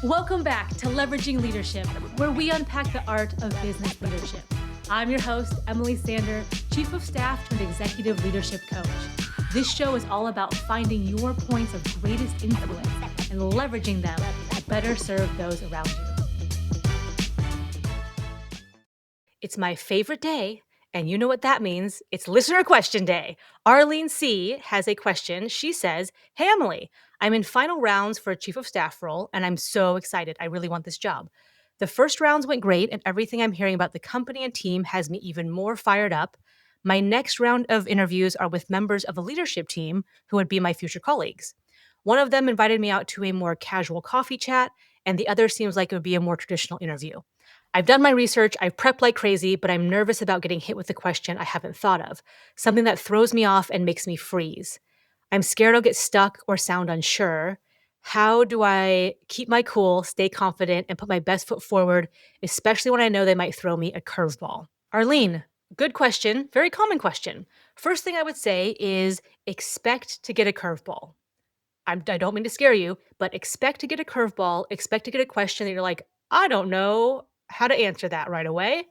Welcome back to Leveraging Leadership, where we unpack the art of business leadership. I'm your host, Emily Sander, Chief of Staff turned Executive Leadership Coach. This show is all about finding your points of greatest influence and leveraging them to better serve those around you. It's my favorite day, and you know what that means. It's Listener Question Day. Arlene C. has a question. She says, "Hey, Emily, I'm in final rounds for a chief of staff role, and I'm so excited. I really want this job. The first rounds went great, and everything I'm hearing about the company and team has me even more fired up. My next round of interviews are with members of a leadership team who would be my future colleagues. One of them invited me out to a more casual coffee chat, and the other seems like it would be a more traditional interview. I've done my research, I've prepped like crazy, but I'm nervous about getting hit with a question I haven't thought of, something that throws me off and makes me freeze. I'm scared I'll get stuck or sound unsure. How do I keep my cool, stay confident, and put my best foot forward, especially when I know they might throw me a curveball?" Arlene, good question, very common question. First thing I would say is expect to get a curveball. I don't mean to scare you, but expect to get a curveball, expect to get a question that you're like, I don't know how to answer that right away.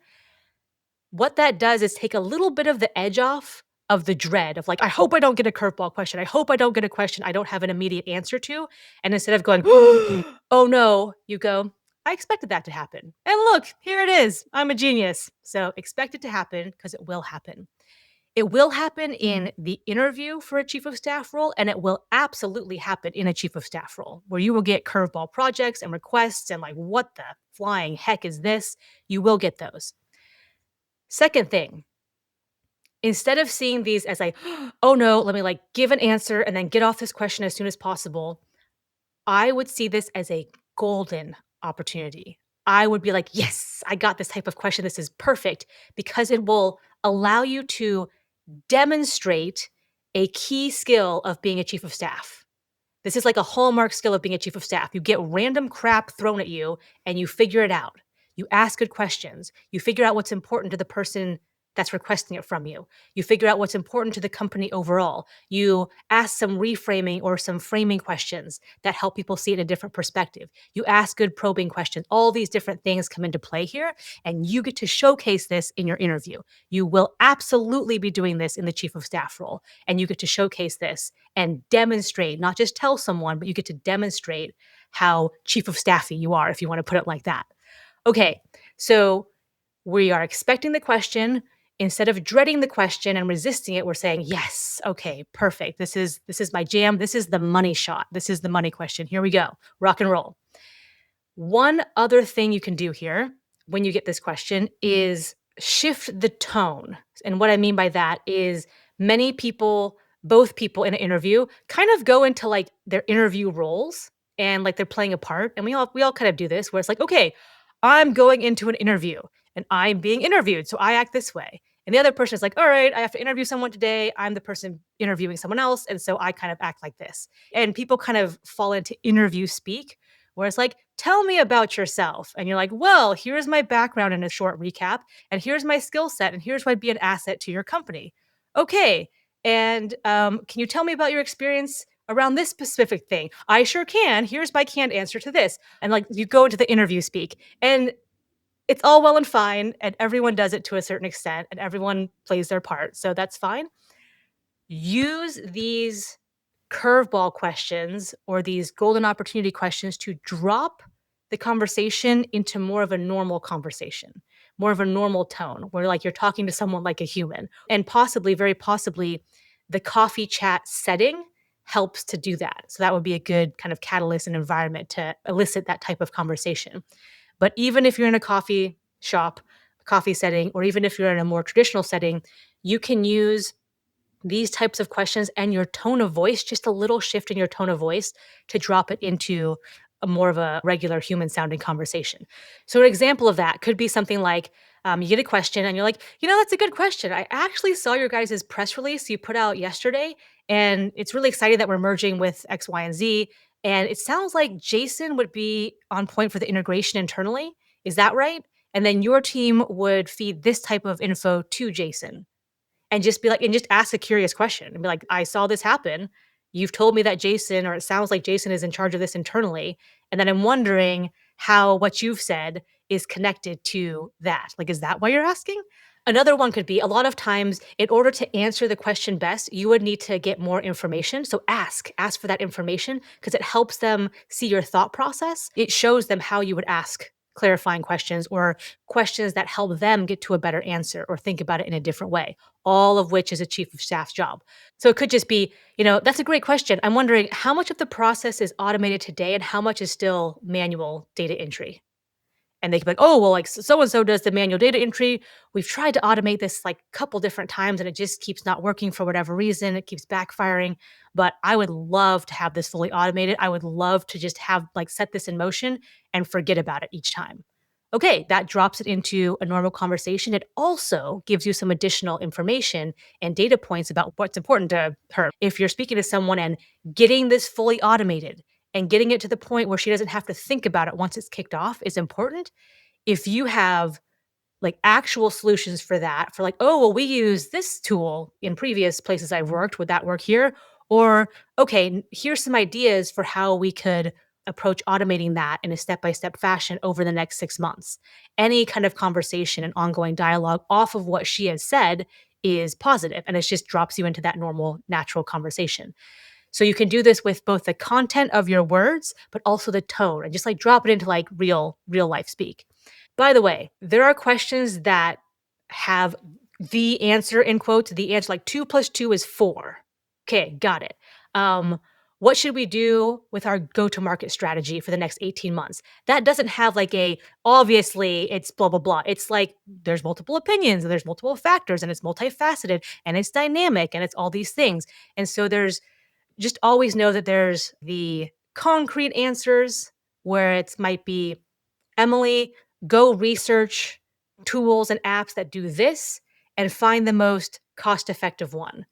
What that does is take a little bit of the edge off of the dread of like, I hope I don't get a curveball question. I hope I don't get a question I don't have an immediate answer to. And instead of going, oh no, you go, I expected that to happen. And look, here it is. I'm a genius. So expect it to happen because it will happen. It will happen in the interview for a chief of staff role, and it will absolutely happen in a chief of staff role where you will get curveball projects and requests and like, what the flying heck is this? You will get those. Second thing, instead of seeing these as like, oh no, let me like give an answer and then get off this question as soon as possible, I would see this as a golden opportunity. I would be like, yes, I got this type of question. This is perfect because it will allow you to demonstrate a key skill of being a chief of staff. This is like a hallmark skill of being a chief of staff. You get random crap thrown at you and you figure it out. You ask good questions. You figure out what's important to the person that's requesting it from you. You figure out what's important to the company overall. You ask some reframing or some framing questions that help people see it in a different perspective. You ask good probing questions. All these different things come into play here, and you get to showcase this in your interview. You will absolutely be doing this in the chief of staff role, and you get to showcase this and demonstrate, not just tell someone, but you get to demonstrate how chief of staffy you are, if you want to put it like that. Okay, so we are expecting the question. Instead of dreading the question and resisting it, we're saying, yes, okay, perfect. This is my jam. This is the money shot. This is the money question. Here we go. Rock and roll. One other thing you can do here when you get this question is shift the tone. And what I mean by that is many people, both people in an interview, kind of go into like their interview roles and like they're playing a part. And we all kind of do this where it's like, okay, I'm going into an interview and I'm being interviewed. So I act this way. And the other person is like, all right, I have to interview someone today. I'm the person interviewing someone else. And so I kind of act like this. And people kind of fall into interview speak where it's like, tell me about yourself. And you're like, well, here's my background in a short recap, and here's my skill set, and here's why I'd be an asset to your company. Okay. And can you tell me about your experience around this specific thing? I sure can. Here's my canned answer to this. And like you go into the interview speak, and it's all well and fine, and everyone does it to a certain extent, and everyone plays their part. So that's fine. Use these curveball questions or these golden opportunity questions to drop the conversation into more of a normal conversation, more of a normal tone where like you're talking to someone like a human. And possibly, very possibly, the coffee chat setting helps to do that. So that would be a good kind of catalyst and environment to elicit that type of conversation. But even if you're in a coffee shop, coffee setting, or even if you're in a more traditional setting, you can use these types of questions and your tone of voice, just a little shift in your tone of voice to drop it into a more of a regular human sounding conversation. So an example of that could be something like you get a question and you're like, that's a good question. I actually saw your guys' press release you put out yesterday, and it's really exciting that we're merging with X, Y, and Z. And it sounds like Jason would be on point for the integration internally. Is that right? And then your team would feed this type of info to Jason and just be like, and just ask a curious question and be like, I saw this happen. you've told me that Jason, or it sounds like Jason is in charge of this internally. And then I'm wondering how what you've said is connected to that. Like, is that why you're asking? Another one could be a lot of times, in order to answer the question best, you would need to get more information. So ask for that information because it helps them see your thought process. It shows them how you would ask clarifying questions or questions that help them get to a better answer or think about it in a different way, all of which is a chief of staff's job. So it could just be, that's a great question. I'm wondering how much of the process is automated today and how much is still manual data entry? And they could be like, "Oh, well, like, so and so does the manual data entry. We've tried to automate this like a couple different times and it just keeps not working for whatever reason. It keeps backfiring. But I would love to have this fully automated. I would love to just have like set this in motion and forget about it each time." Okay, that drops it into a normal conversation. It also gives you some additional information and data points about what's important to her. If you're speaking to someone and getting this fully automated and getting it to the point where she doesn't have to think about it once it's kicked off is important. If you have like actual solutions for that, for like, "Oh, well, we use this tool in previous places I've worked. Would that work here?" Or, "Okay, here's some ideas for how we could approach automating that in a step-by-step fashion over the next 6 months." Any kind of conversation and ongoing dialogue off of what she has said is positive, and it just drops you into that normal, natural conversation. So you can do this with both the content of your words, but also the tone and just like drop it into like real life speak. By the way, there are questions that have the answer in quotes, the answer like 2 plus 2 is 4. Okay, got it. Um, what should we do with our go-to-market strategy for the next 18 months? That doesn't have like a obviously it's blah blah blah. It's like there's multiple opinions and there's multiple factors and it's multifaceted and it's dynamic and it's all these things. And so there's just always know that there's the concrete answers where it might be, "Emily, go research tools and apps that do this and find the most cost-effective one.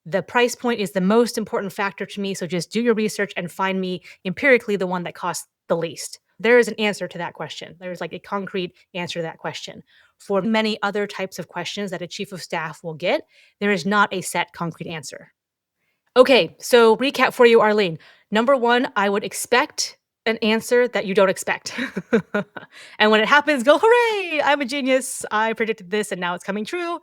The price point is the most important factor to me, so just do your research and find me empirically the one that costs the least." There is an answer to that question. There's like a concrete answer to that question. For many other types of questions that a chief of staff will get, there is not a set concrete answer. Okay, so recap for you, Arlene. Number 1, I would expect an answer that you don't expect. And when it happens, go, "Hooray! I'm a genius. I predicted this and now it's coming true."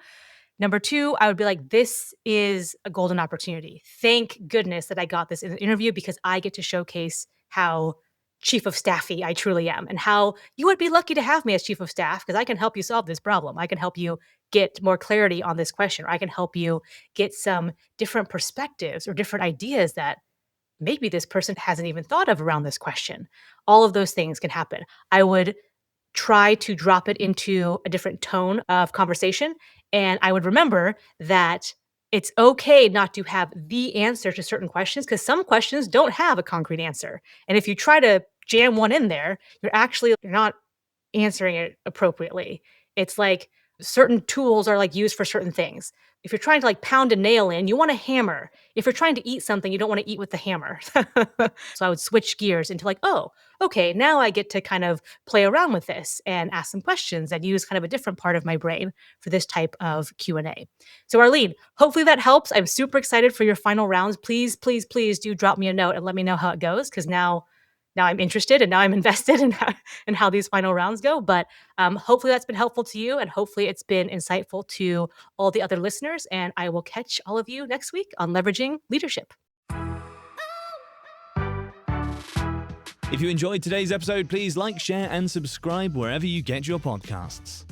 Number 2, I would be like, "This is a golden opportunity. Thank goodness that I got this in the interview because I get to showcase how chief of staffy I truly am and how you would be lucky to have me as chief of staff because I can help you solve this problem. I can help you get more clarity on this question, or I can help you get some different perspectives or different ideas that maybe this person hasn't even thought of around this question." All of those things can happen. I would try to drop it into a different tone of conversation. And I would remember that it's okay not to have the answer to certain questions because some questions don't have a concrete answer. And if you try to jam one in there, you're not answering it appropriately. It's like certain tools are like used for certain things. If you're trying to like pound a nail in, you want a hammer. If you're trying to eat something, you don't want to eat with the hammer. So I would switch gears into like, "Oh, okay, now I get to kind of play around with this and ask some questions and use kind of a different part of my brain for this type of Q&A." So Arlene, hopefully that helps. I'm super excited for your final rounds. Please, please, please do drop me a note and let me know how it goes because now I'm interested and now I'm invested in how these final rounds go. But hopefully that's been helpful to you and hopefully it's been insightful to all the other listeners. And I will catch all of you next week on Leveraging Leadership. If you enjoyed today's episode, please like, share, and subscribe wherever you get your podcasts.